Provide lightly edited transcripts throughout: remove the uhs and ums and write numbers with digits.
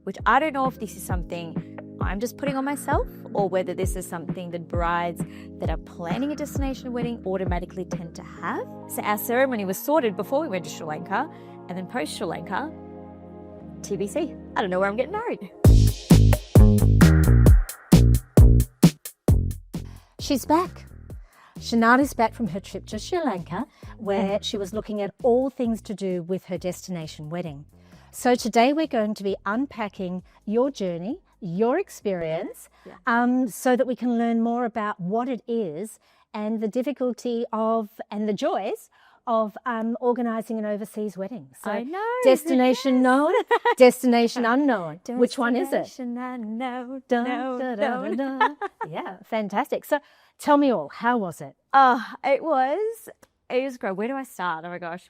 which I don't know if this is something I'm just putting on myself or whether this is something that brides that are planning a destination wedding automatically tend to have. So our ceremony was sorted before we went to Sri Lanka, and then post Sri Lanka, TBC. I don't know where I'm getting married. She's back. Shenali's back from her trip to Sri Lanka, where she was looking at all things to do with her destination wedding. So today we're going to be unpacking your journey, your experience, so that we can learn more about what it is and the difficulty of, and the joys of organising an overseas wedding. So I know. Destination known, destination unknown. Which one is it? Destination unknown. No. Yeah, fantastic. So tell me all, how was it? It was great. Where do I start? Oh my gosh,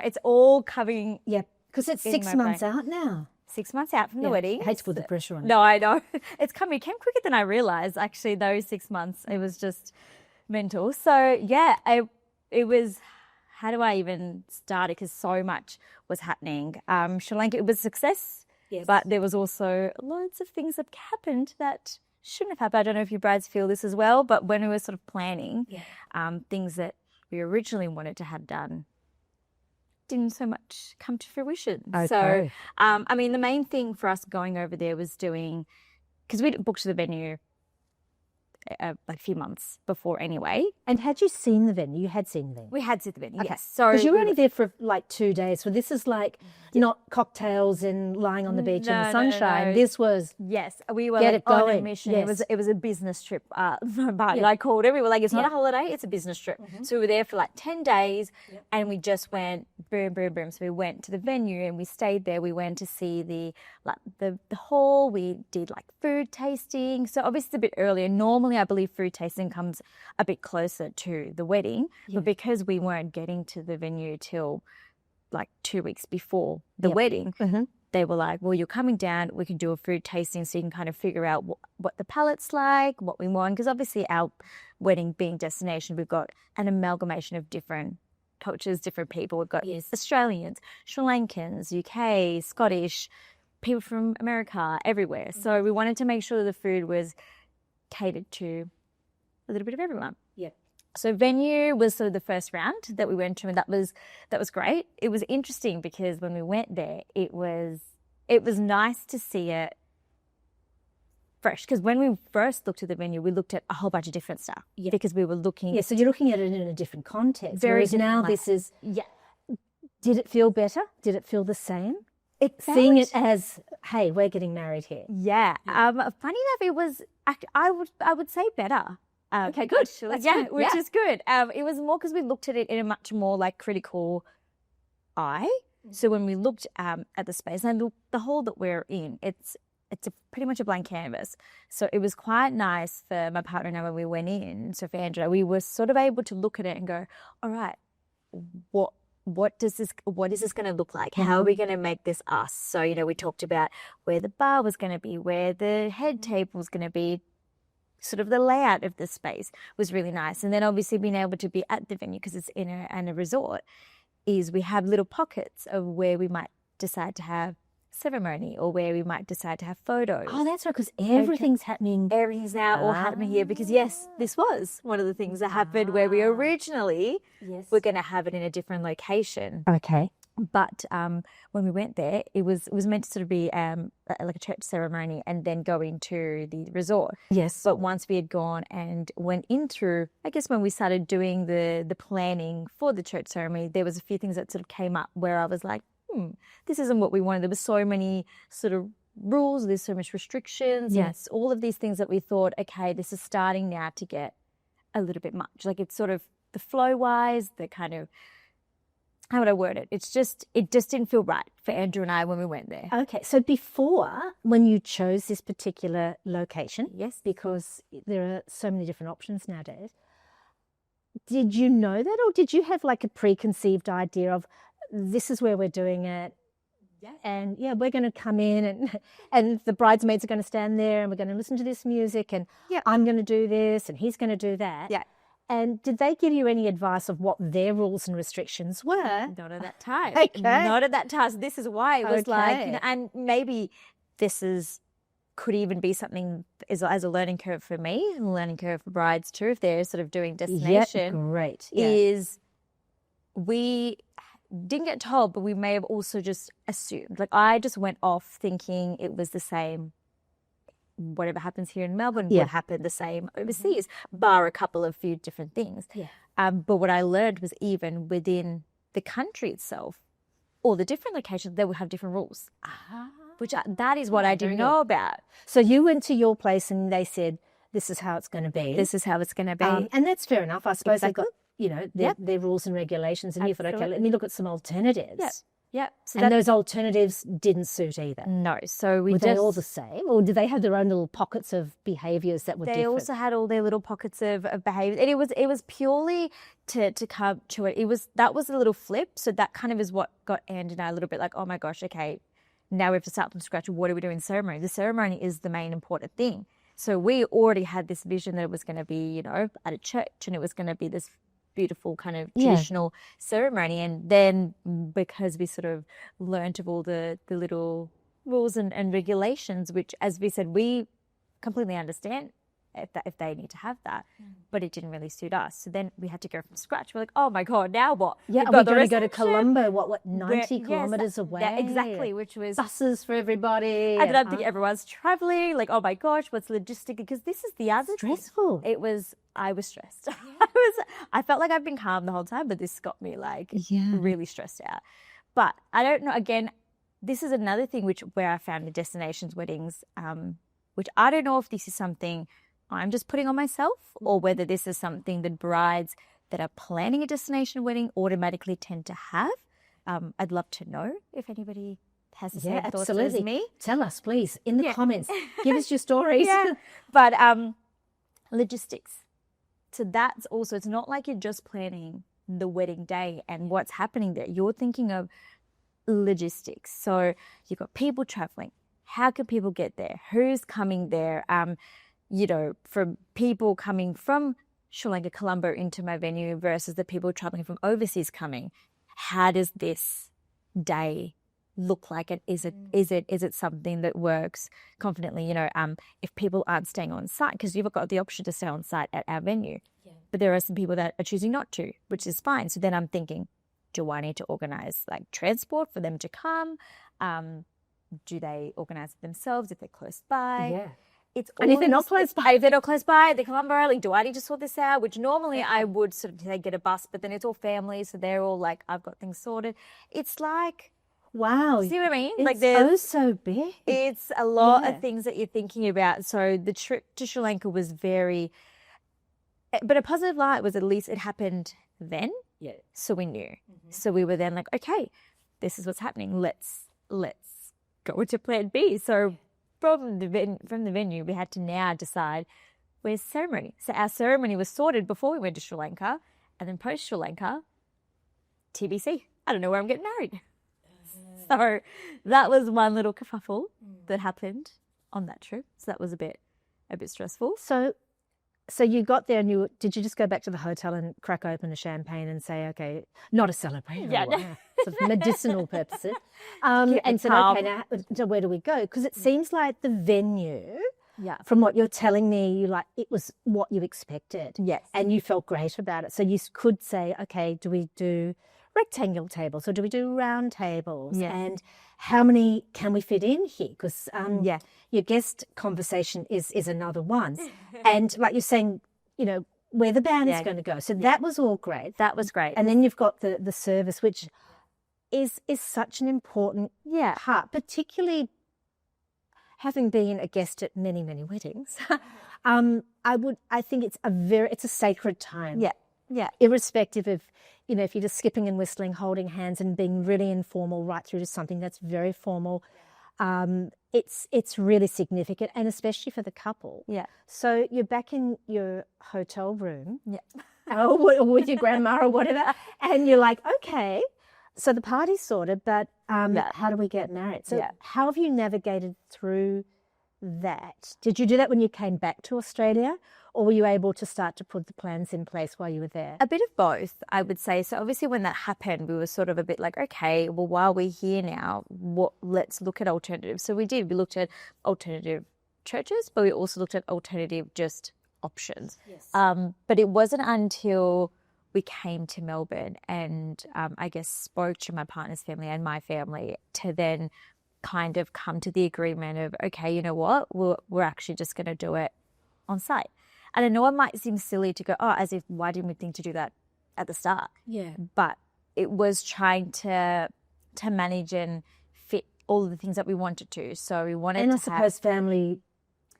it's all coming. Yeah, because it's 6 months out now. 6 months out from the wedding. I hate to put the pressure on it. No, I know. It came quicker than I realised, actually, those 6 months. It was just mental. So, yeah, it was, how do I even start it? Because so much was happening. Sri Lanka, it was a success, but there was also loads of things that happened that shouldn't have happened. I don't know if you brides feel this as well, but when we were sort of planning, things that we originally wanted to have done didn't so much come to fruition. Okay. So, I mean, the main thing for us going over there was because we'd booked the venue like a few months before anyway. And had you seen the venue? You had seen the venue? We had seen the venue, Okay. yes. So because you were only there for like 2 days. So this is like not cocktails and lying on the beach in the sunshine. No. This was we were get like it going. on a mission. Yes. It was a business trip. I called it. We were like, it's not a holiday, it's a business trip. So we were there for like 10 days and we just went boom, boom, boom. So we went to the venue and we stayed there. We went to see the hall. We did like food tasting. So obviously it's a bit earlier. Normally I believe food tasting comes a bit closer to the wedding, but because we weren't getting to the venue till like 2 weeks before the wedding, they were like, well, you're coming down, we can do a food tasting so you can kind of figure out what the palate's like, what we want. Because obviously our wedding being destination, we've got an amalgamation of different cultures, different people. We've got Australians, Sri Lankans, UK, Scottish, people from America, everywhere. So we wanted to make sure the food was catered to a little bit of everyone. Yeah. So venue was sort of the first round that we went to, and that was great. It was interesting because when we went there, it was nice to see it fresh. Because when we first looked at the venue, we looked at a whole bunch of different stuff. Yeah. Because we were looking. Yeah. So you're looking at it in a different context. Whereas now this is. Yeah. Did it feel better? Did it feel the same? Seeing it as, hey, we're getting married here. Yeah. Funny enough, it was. I would say better. Okay, good. Actually. Which is good. It was more because we looked at it in a much more like critical eye. So when we looked at the space and the hall that we're in, it's pretty much a blank canvas. So it was quite nice for my partner and I when we went in. So for Andrea, we were sort of able to look at it and go, all right, what is this going to look like? How are we going to make this us? So, we talked about where the bar was going to be, where the head table was going to be, sort of the layout of the space was really nice. And then obviously being able to be at the venue because it's in a resort is we have little pockets of where we might decide to have ceremony or where we might decide to have photos. Oh, that's right, because everything's happening. Everything's now all happening here because, yes, this was one of the things that happened where we originally were going to have it in a different location. Okay. But when we went there, it was meant to sort of be like a church ceremony and then go into the resort. Yes. But once we had gone and went in through, I guess when we started doing the planning for the church ceremony, there was a few things that sort of came up where I was like, this isn't what we wanted. There were so many sort of rules, there's so much restrictions. Yes. All of these things that we thought, okay, this is starting now to get a little bit much. Like it's sort of the flow-wise, the kind of, how would I word it? It just didn't feel right for Andrew and I when we went there. Okay, so before, when you chose this particular location, yes, because there are so many different options nowadays, did you know that, or did you have like a preconceived idea of this is where we're doing it? Yeah. And we're going to come in and the bridesmaids are going to stand there and we're going to listen to this music and I'm going to do this and he's going to do that. Yeah. And did they give you any advice of what their rules and restrictions were? Not at that time. Okay. Not at that time. So this is why it was like, and maybe could even be something as a learning curve for me, and a learning curve for brides too, if they're sort of doing destination. Great. Is we didn't get told, but we may have also just assumed. Like, I just went off thinking it was the same. Whatever happens here in Melbourne would happen the same overseas, bar a few different things. Yeah. But what I learned was even within the country itself, all the different locations, they would have different rules. That is what I didn't know about. So you went to your place and they said, this is how it's going to be. This is how it's going to be. And that's fair enough. I suppose Exactly. they've got, their rules and regulations. And you thought, okay, let me look at some alternatives. Yeah. So and those alternatives didn't suit either. No. So were they all the same? Or did they have their own little pockets of behaviours that were different? They also had all their little pockets of behaviour. And it was purely to come to it. That was a little flip. So that kind of is what got Anne and I a little bit like, oh my gosh, okay, now we have to start from scratch. What do we do in ceremony? The ceremony is the main important thing. So we already had this vision that it was going to be, at a church, and it was going to be this beautiful kind of traditional ceremony. And then because we sort of learnt of all the little rules and regulations, which, as we said, we completely understand if they need to have that, but it didn't really suit us. So then we had to go from scratch. We're like, oh my God, now what? Yeah, we're going to go to Colombo, what 90 kilometres away? Yeah, exactly, which was buses for everybody. I don't think everyone's travelling. Like, oh my gosh, what's logistic? Because this is the other stressful. I was stressed. I felt like I've been calm the whole time, but this got me like really stressed out. But I don't know, again, this is another thing where I found the destinations weddings, which I don't know if this is something I'm just putting on myself, or whether this is something that brides that are planning a destination wedding automatically tend to have. I'd love to know if anybody has the same thoughts as me. Tell us, please, in the comments. Give us your stories. But logistics. So that's also, it's not like you're just planning the wedding day and what's happening there. You're thinking of logistics. So you've got people traveling. How can people get there? Who's coming there? From people coming from Sri Lanka, Colombo into my venue versus the people traveling from overseas coming. How does this day look like? And is it something that works confidently? If people aren't staying on site, because you've got the option to stay on site at our venue, but there are some people that are choosing not to, which is fine. So then I'm thinking, do I need to organize like transport for them to come? Do they organize it themselves if they're close by? Yeah. And if they're not close by, they come early. Do I need to sort this out? Which normally I would sort of say get a bus, but then it's all family, so they're all like, I've got things sorted. It's like, wow, see what I mean? It's like so big. It's a lot of things that you're thinking about. So the trip to Sri Lanka was but a positive light was at least it happened then. Yeah. So we knew. So we were then like, okay, this is what's happening. Let's go into plan B. So from the venue, we had to now decide where's ceremony. So our ceremony was sorted before we went to Sri Lanka, and then post Sri Lanka, TBC. I don't know where I'm getting married. So that was one little kerfuffle that happened on that trip. So that was a bit stressful. So you got there and did you just go back to the hotel and crack open a champagne and say, okay, not a celebration, sort of medicinal purposes, and said, okay, now where do we go? Because it seems like the venue, from what you're telling me, it was what you expected. Yes. And you felt great about it. So you could say, okay, do we do rectangle tables or do we do round tables? Yes. And how many can we fit in here? Because your guest conversation is another one. And like you're saying, where the band is going to go. So that was all great. That was great. And then you've got the service, which is such an important part, particularly having been a guest at many, many weddings. I think it's a sacred time. Yeah. Yeah. Irrespective of, if you're just skipping and whistling, holding hands and being really informal right through to something that's very formal, it's really significant, and especially for the couple. Yeah. So you're back in your hotel room. Yeah. Or with your grandma or whatever, and you're like, okay, so the party's sorted, but how do we get married? So how have you navigated through that, did you do that when you came back to Australia, or were you able to start to put the plans in place while you were there? A bit of both, I would say. So obviously when that happened, we were sort of a bit like, okay, well, while we're here now, let's look at alternatives. So we did. We looked at alternative churches, but we also looked at alternative just options. Yes. But it wasn't until we came to Melbourne and I guess spoke to my partner's family and my family to then kind of come to the agreement of, okay, you know what, we're actually just going to do it on site. And I know it might seem silly to go, as if, why didn't we think to do that at the start? Yeah. But it was trying to manage and fit all of the things that we wanted to. So we wanted and to I suppose family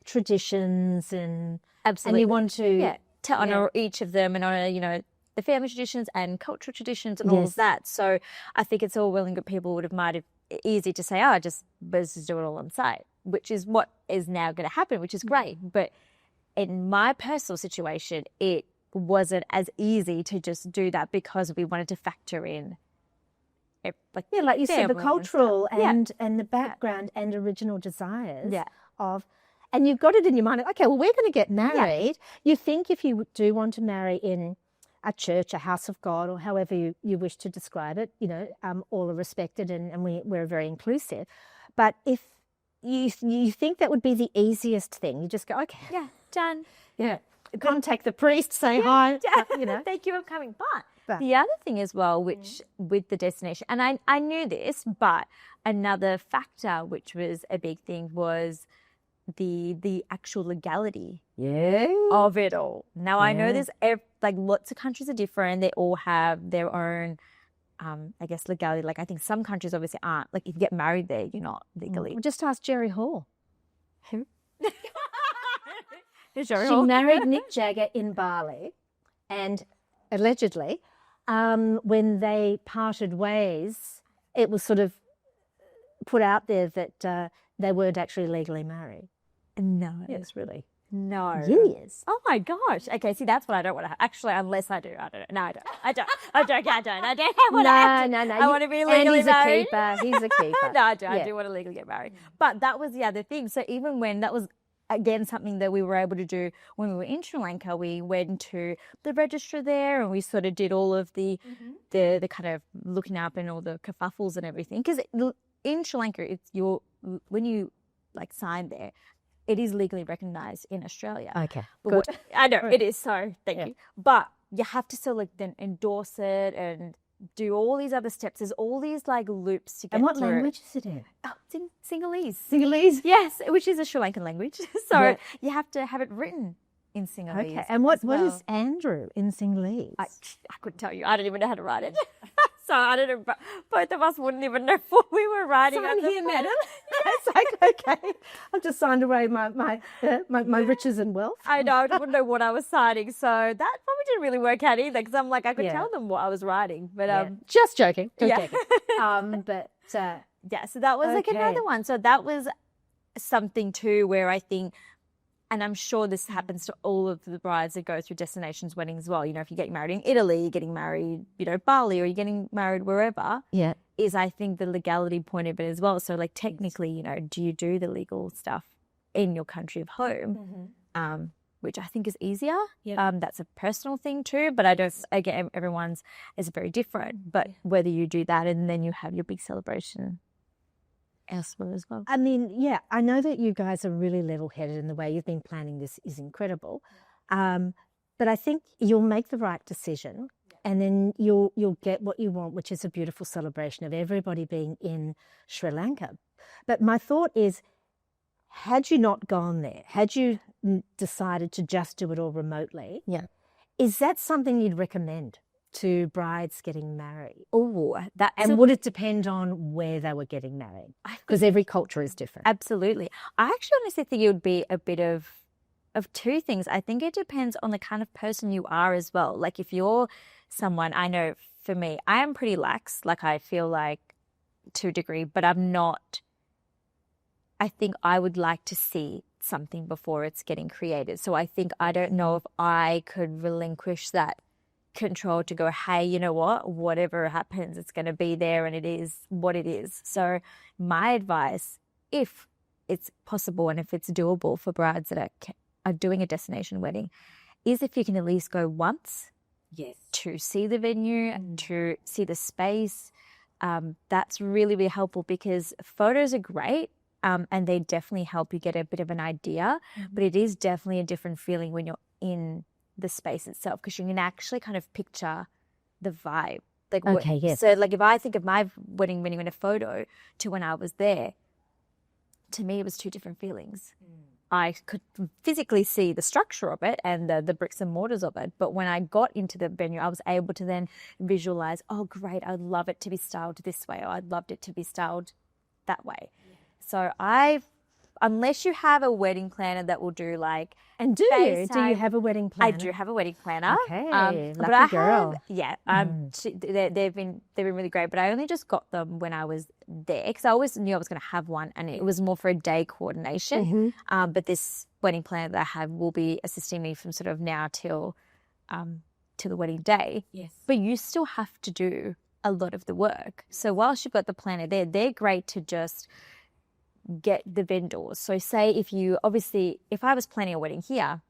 traditions and absolutely, and you want to to honor each of them and honor, the family traditions and cultural traditions and all of that. So I think it's all well and good. People might have easy to say, let's just do it all on site, which is what is now going to happen, which is great. But in my personal situation, it wasn't as easy to just do that because we wanted to factor in, like you said, the cultural and the background and original desires of. And you've got it in your mind, okay, well, we're going to get married. You think if you do want to marry in a church, a house of God, or however you wish to describe it, all are respected and we're very inclusive. But if you think that would be the easiest thing, you just go, okay. Yeah, done. Yeah. Contact the priest, say hi. Thank you for coming. But the other thing as well, which with the destination, and I knew this, but another factor which was a big thing was the actual legality of it all. Now I know there's lots of countries are different. They all have their own, I guess, legality. Like I think some countries obviously aren't. Like if you get married there, you're not legally. Well, just ask Jerry Hall. Who? Who's Jerry She Hall? married Nick Jagger in Bali, and allegedly, when they parted ways, it was sort of put out there that they weren't actually legally married. No. Yes, really. No. Yes. Oh my gosh. Okay, see, that's what I don't want to have. Actually, unless I do. I don't know. No, I don't. I don't. I'm joking. I don't. I don't want to. No. I want to be legally married. He's a keeper. No, I do. I do want to legally get married. But that was the other thing. So even when that was, again, something that we were able to do when we were in Sri Lanka, we went to the register there and we sort of did all of the kind of looking up and all the kerfuffles and everything. Because in Sri Lanka, when you sign there, it is legally recognised in Australia. Okay, good. I know, it is, so thank you. But you have to still then endorse it and do all these other steps. There's all these loops to get through. And what language is it in? Oh, it's in Sinhalese. Sinhalese? Yes, which is a Sri Lankan language. So you have to have it written in Sinhalese. Okay, and what is Andrew in Sinhalese? I couldn't tell you. I don't even know how to write it. So I don't know, but both of us wouldn't even know what we were writing. Sign here, madam. It's like, okay, I've just signed away my riches and wealth. I know, I wouldn't know what I was signing. So that probably didn't really work out either because I'm like, I could tell them what I was writing. But just joking. But so that was another one. So that was something too where I think, and I'm sure this happens to all of the brides that go through destinations weddings as well. If you get married in Italy, you're getting married, Bali, or you're getting married wherever. Yeah. Is I think the legality point of it as well. So technically, do you do the legal stuff in your country of home? Which I think is easier. Yeah. That's a personal thing too, but I don't, again, everyone's is very different. But whether you do that and then you have your big celebration elsewhere as well. I mean, I know that you guys are really level-headed and the way you've been planning this is incredible. But I think you'll make the right decision and then you'll get what you want, which is a beautiful celebration of everybody being in Sri Lanka. But my thought is, had you not gone there, had you decided to just do it all remotely, is that something you'd recommend to brides getting married? Oh, would it depend on where they were getting married? Because every culture is different. Absolutely. I actually honestly think it would be a bit of two things. I think it depends on the kind of person you are as well. Like if you're someone, I know for me, I am pretty lax. I feel like to a degree, but I'm not. I think I would like to see something before it's getting created. So I think I don't know if I could relinquish that control to go, hey, you know what, whatever happens, it's going to be there and it is what it is. So my advice, if it's possible and if it's doable for brides that are doing a destination wedding is if you can at least go once to see the venue, to see the space. That's really, really helpful because photos are great and they definitely help you get a bit of an idea, but it is definitely a different feeling when you're in the space itself because you can actually kind of picture the vibe. Like, So like if I think of my wedding venue in a photo to when I was there, to me it was two different feelings. I could physically see the structure of it and the bricks and mortars of it. But when I got into the venue, I was able to then visualize, oh, great, I'd love it to be styled this way or I'd loved it to be styled that way. So unless you have a wedding planner that will do like And do you have a wedding planner? I do have a wedding planner. Okay, but lucky girl. They've been really great. But I only just got them when I was there because I always knew I was going to have one, and it was more for a day coordination. But this wedding planner that I have will be assisting me from sort of now till the wedding day. Yes, but you still have to do a lot of the work. So whilst you've got the planner there, they're great to just get the vendors. So say if I was planning a wedding here,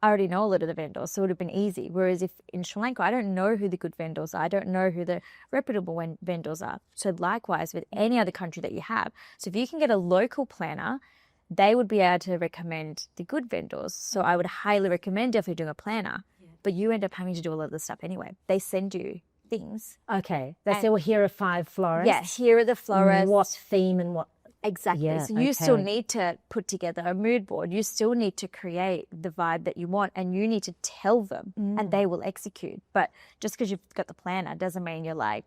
I already know a lot of the vendors, so it would have been easy. Whereas if in Sri Lanka, I don't know who the good vendors are. I don't know who the reputable vendors are. So likewise with any other country that you have. So if you can get a local planner, they would be able to recommend the good vendors. So I would highly recommend definitely doing a planner, but you end up having to do a lot of the stuff anyway. They send you things. Okay. They say, well, here are 5 florists. Yeah, here are the florists. What theme and what. Exactly. Yeah, so you still need to put together a mood board. You still need to create the vibe that you want and you need to tell them and they will execute. But just because you've got the planner doesn't mean you're like,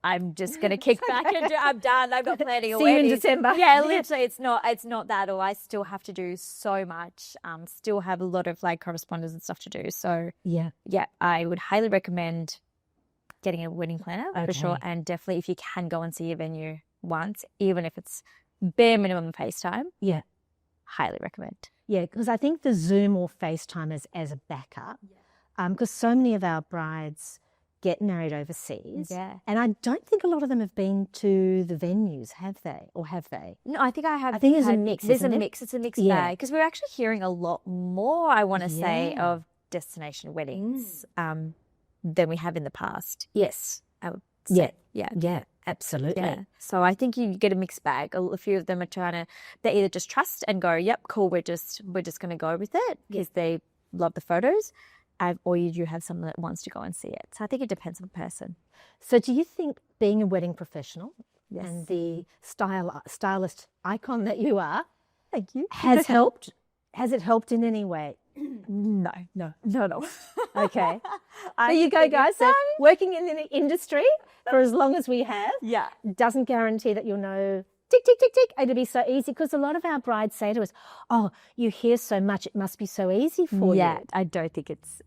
I'm just going to kick back and I'm done. I'm not planning a See wedding. you in December. Yeah, literally it's not that. Or I still have to do so much, still have a lot of like correspondence and stuff to do. So yeah, I would highly recommend getting a wedding planner for sure. And definitely if you can go and see your venue once, even if it's bare minimum FaceTime, highly recommend. Yeah, because I think the Zoom or FaceTime is as a backup, because so many of our brides get married overseas, and I don't think a lot of them have been to the venues, have they? Or have they? No, I think I have. I think there's a mix. There's a mix. It's a mixed bag because we're actually hearing a lot more, I want to say, of destination weddings than we have in the past. Yes, I would say. Yeah, absolutely. Yeah. So I think you get a mixed bag. A few of them are they either just trust and go, yep, cool, we're just going to go with it because they love the photos, or you do have someone that wants to go and see it. So I think it depends on the person. So do you think being a wedding professional and the stylist icon that you are, thank you, has helped? Has it helped in any way? No. Okay. There you go, guys. So working in the industry for as long as we have doesn't guarantee that you'll know tick, tick, tick, tick. It'll be so easy because a lot of our brides say to us, oh, you hear so much, it must be so easy for you. Yeah, I don't think it's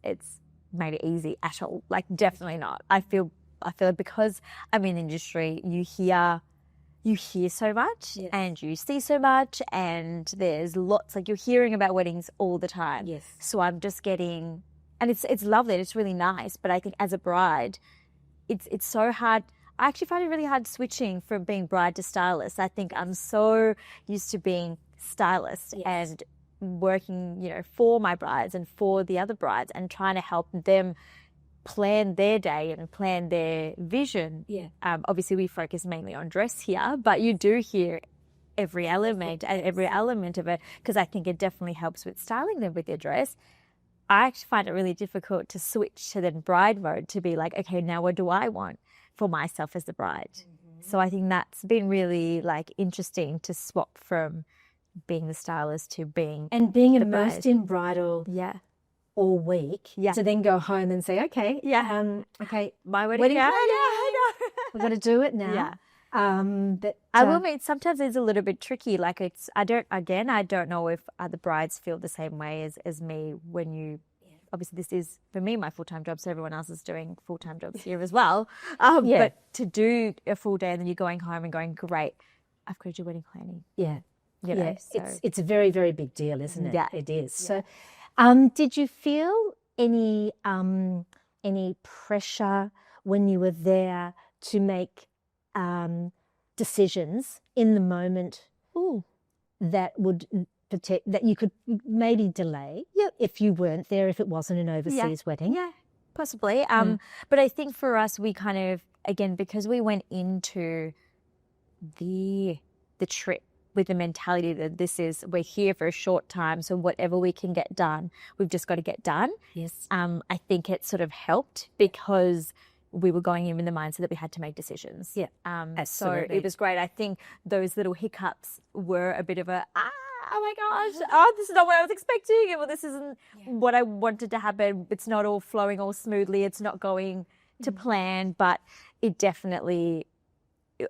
made it easy at all. Like, definitely not. I feel like because I'm in the industry, you hear so much and you see so much and there's lots, like you're hearing about weddings all the time. Yes. So I'm just getting, and it's lovely, it's really nice, but I think as a bride, it's so hard. I actually find it really hard switching from being bride to stylist. I think I'm so used to being stylist and working, for my brides and for the other brides and trying to help them plan their day and plan their vision. Yeah. Obviously, we focus mainly on dress here, but you do hear every element of it because I think it definitely helps with styling them with their dress. I actually find it really difficult to switch to then bride mode to be like, okay, now what do I want for myself as the bride? Mm-hmm. So I think that's been really interesting to swap from being the stylist to being immersed in bridal. Yeah. All week to then go home and say, okay, my wedding now. We've got to do it now. Yeah. But I will admit sometimes it's a little bit tricky. Like I don't know if other brides feel the same way as me when you. Obviously, this is for me my full-time job, so everyone else is doing full-time jobs here as well. But to do a full day and then you're going home and going, great, I've got to do wedding planning. Yeah, So. It's a very, very big deal, isn't it? Yeah, it is. So. Did you feel any pressure when you were there to make decisions in the moment that would protect, that you could maybe delay if you weren't there, if it wasn't an overseas wedding? Yeah, possibly. But I think for us, we kind of, again, because we went into the trip with the mentality that we're here for a short time, so whatever we can get done, we've just got to get done. Yes. I think it sort of helped because we were going in with the mindset that we had to make decisions. Yeah, So absolutely. it was great. I think those little hiccups were a bit of a, oh my gosh, this is not what I was expecting. Well, this isn't what I wanted to happen. It's not all flowing all smoothly. It's not going to plan, but it definitely,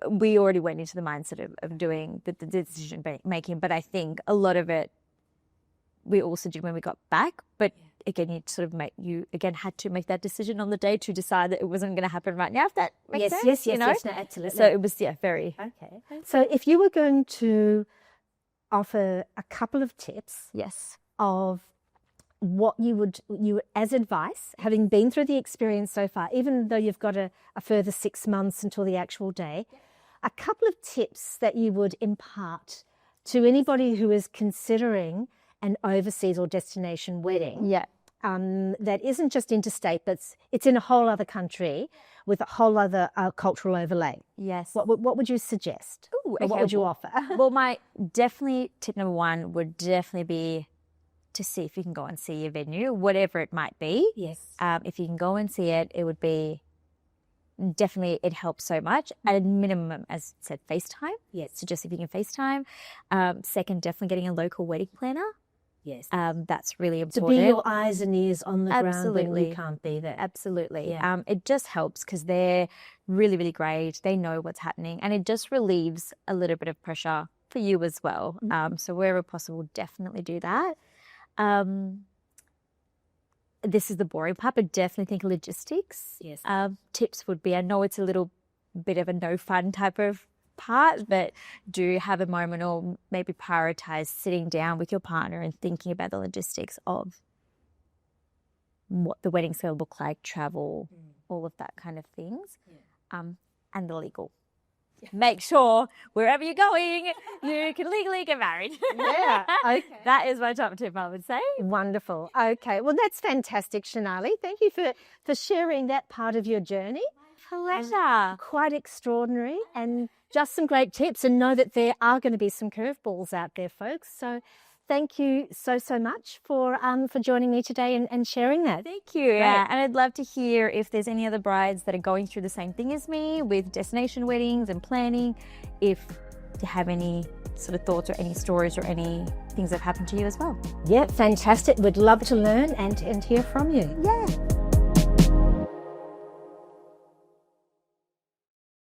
we already went into the mindset of doing the decision making. But I think a lot of it, we also did when we got back. But again, you sort of had to make that decision on the day to decide that it wasn't going to happen right now, if that makes sense. Yes, you know? yes, no, absolutely. So it was, very. Okay. So if you were going to offer a couple of tips Yes. of what you as advice, having been through the experience so far, even though you've got a further 6 months until the actual day, a couple of tips that you would impart to anybody who is considering an overseas or destination wedding. Yeah. That isn't just interstate, but it's in a whole other country with a whole other cultural overlay. Yes. What would you suggest? Ooh, Or what would you offer? Well, my definitely tip number one would definitely be to see if you can go and see your venue, whatever it might be. Yes. If you can go and see it, it would be definitely, it helps so much. At a minimum, as said, FaceTime. Yes. So just if you can FaceTime. Second, definitely getting a local wedding planner. Yes. That's really To important. be your eyes and ears on the ground when Absolutely. you can't be there. Absolutely. Yeah. It just helps because they're really, really great. They know what's happening, and it just relieves a little bit of pressure for you as well. So wherever possible, definitely do that. This is the boring part, but definitely think logistics. Yes. Tips would be, I know it's a little bit of a no fun type of part, but do have a moment or maybe prioritize sitting down with your partner and thinking about the logistics of what the wedding's going to look like, travel, all of that kind of things, and the legal. Make sure wherever you're going, you can legally get married. Yeah, okay. That is my top tip, I would say. Wonderful. Okay. Well, that's fantastic, Shenali. Thank you for sharing that part of your journey. Pleasure. Quite extraordinary and just some great tips, and know that there are going to be some curveballs out there, folks. So thank you so much for joining me today and sharing that. Thank you. And I'd love to hear if there's any other brides that are going through the same thing as me with destination weddings and planning, if you have any sort of thoughts or any stories or any things that have happened to you as well. Yeah, fantastic. We'd love to learn and hear from you. Yeah.